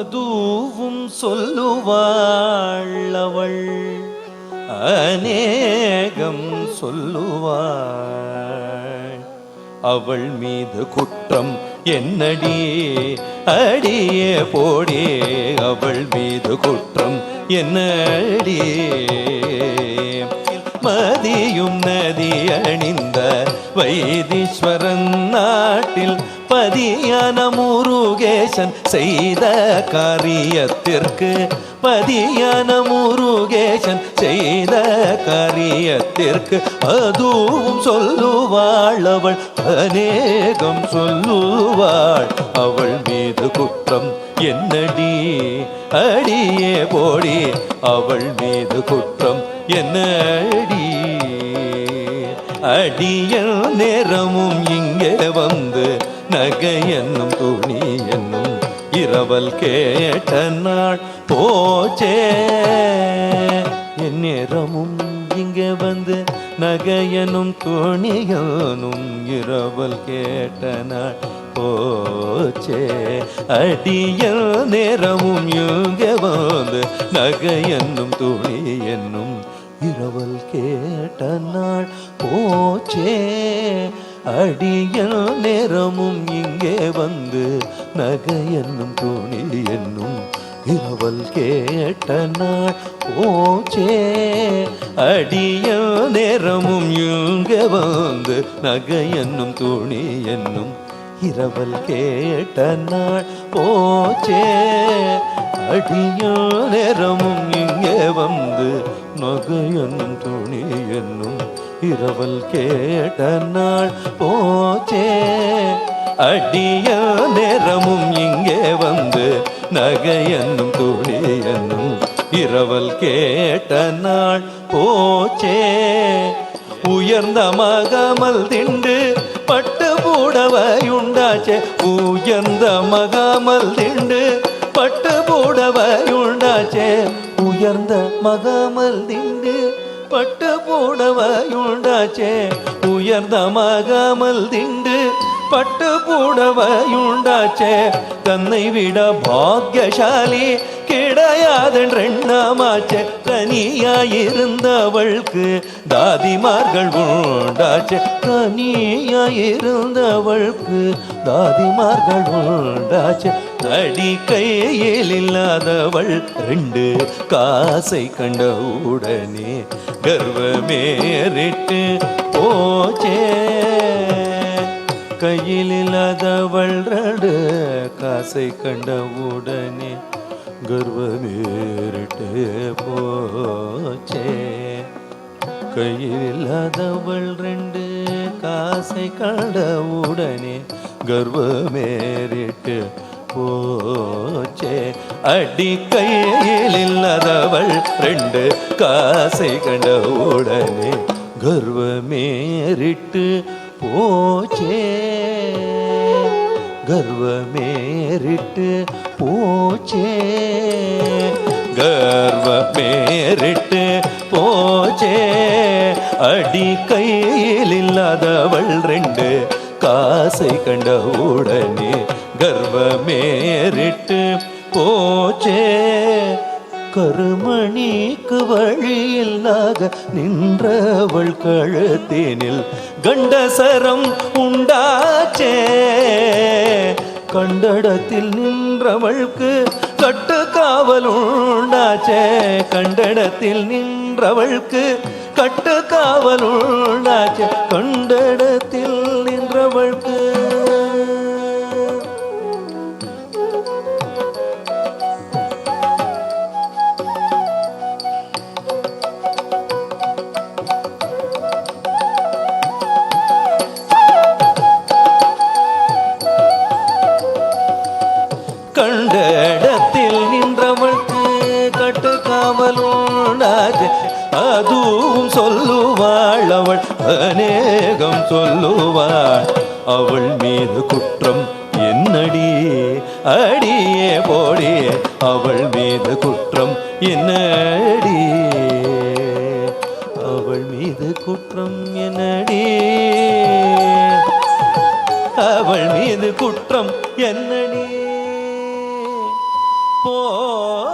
அதுவும் சொல்லுவாள் அவள், அநேகம் சொல்லுவாள். அவள் மீது குற்றம் என்னடி அடியே போடே, அவள் மீது குற்றம் என்னடி. மதியும் நதி அணிந்த வைத்தீஸ்வரன் நாட்டில் பதியான முருகேசன் செய்த காரியத்திற்கு, பதியான முருகேசன் செய்த காரியத்திற்கு அதுவும் சொல்லுவாள் அவள், அநேகம் சொல்லுவாள். அவள் மீது குற்றம் என்னடி அடியே போடி, அவள் மீது குற்றம் என்னடி. அடிய நேரமும் இங்கே வந்து நகை என்னும் துணி என்னும் இரவல் கேட்ட நாள் போச்சே. என் நேரமும் இங்கே வந்து நகையனும் துணியனும் இரவல் கேட்ட நாள் போச்சே. அடிய நேரமும் இங்கே வந்து நகையனும் துணி என்னும் இரவல் கேட்ட நாள் போச்சே. அடிய நேரமும் இங்கே வந்து நகை என்னும் துணி என்னும் இரவல் கேட்ட நாள் போச்சே. அடிய நேரமும் இங்கே வந்து நகை என்னும் துணி என்னும் இரவல் கேட்ட நாள் போச்சே. அடிய நேரமும் இங்கே வந்து நகை என்னும் துணி என்னும் இரவல் கேட்ட நாள் போச்சே. அடிய நேரமும் இங்கே வந்து நகை என்னும் துணி என்னும் இரவல் கேட்ட நாள் போச்சே. உயர்ந்த மகாமல் திண்டு பட்டு புடவையுண்டாச்சே, உயர்ந்த மகாமல் திண்டு பட்டு புடவையுண்டாச்சே, உயர்ந்த மகாமல் திண்டு பட்டு புடவையுண்டாச்சே, உயர்ந்த மகாமல் திண்டு பட்டு புடவையுண்டாச்சே. தன்னை விட பாக்யசாலி கிடையாதென்றெண்ணமாச்சே, தனியாயிருந்தவளுக்கு தாதிமார்கள் உண்டாச்சே, தனியாயிருந்தவளுக்கு தாதிமார்கள் உண்டாச்சே. அடி கையில் இல்லாதவள் ரெண்டு காசை கண்ட உடனே கர்வமேறிட்டு போச்சே. கையில் இல்லாதவள் ரெண்டு காசை கண்ட உடனே கர்வமேறிட்டு போச்சே. கையில் இல்லாதவள் ரெண்டு காசை கண்ட உடனே கர்வமேறிட்டு போச்சே. அடி கையில் இல்லாதவள் ரெண்டு காசை கண்ட உடனே கர்வமேறிட்டு போச்சே. கர்வமேறிட்டு போச்சே. கர்வமேறிட்டு போச்சே. அடி கையில் இல்லாதவள் ரெண்டு காசை கண்ட உடனே கர்வமேறிட்டு போச்சே. கருமணிக்கு வழியில்லாக நின்றவள் கழுத்தினில் கண்டசரம் உண்டாச்சே. கண்டடத்தில் நின்றவளுக்கு கட்டு காவல் உண்டாச்சே, கண்டடத்தில் நின்றவளுக்கு கட்டு காவல் உண்டாச்சே, கண்டடத்தில் நின்றவளுக்கு. கண்டடத்தில் நின்றவளுக்கு கட்டு காவல் உண்டாச்சே, அதுவும் சொல்லுவாள் அவள், அநேகம் சொல்லுவாள். அவள் மீது குற்றம் என்னடி அடியே போடி, அவள் மீது குற்றம் என்னடி, அவள் மீது குற்றம் என்னடி, அவள் மீது குற்றம் என்னடி. போதும்